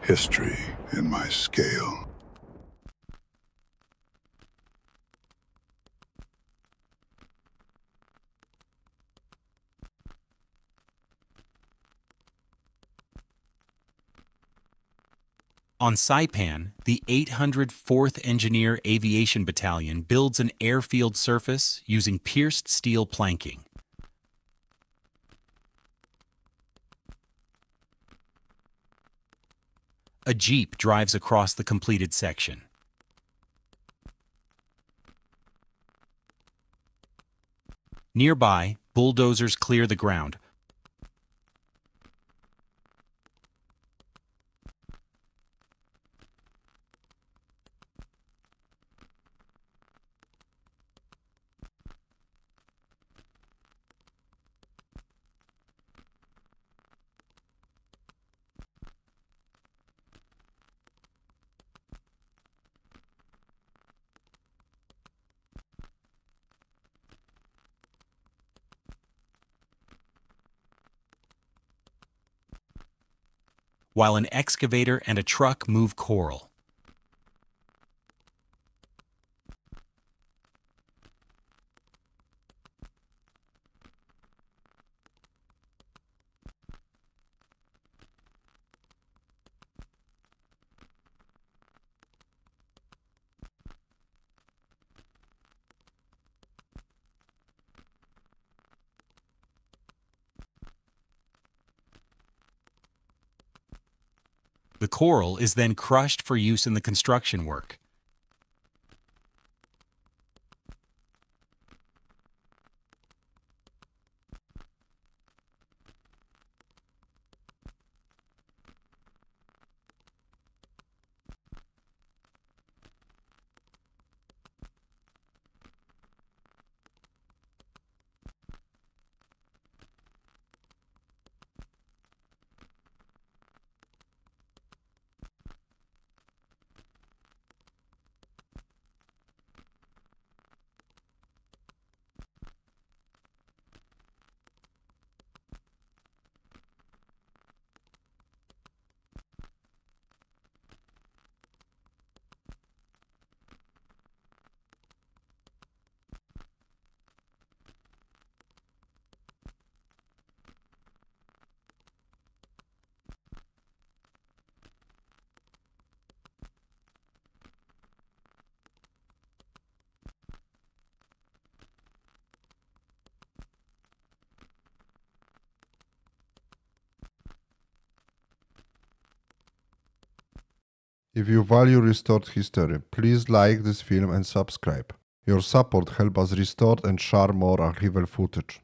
history in my scale. On Saipan, the 804th Engineer Aviation Battalion builds an airfield surface using pierced steel planking. A jeep drives across the completed section. Nearby, bulldozers clear the ground. While an excavator and a truck move coral. The coral is then crushed for use in the construction work. If you value restored history, please like this film and subscribe. Your support helps us restore and share more archival footage.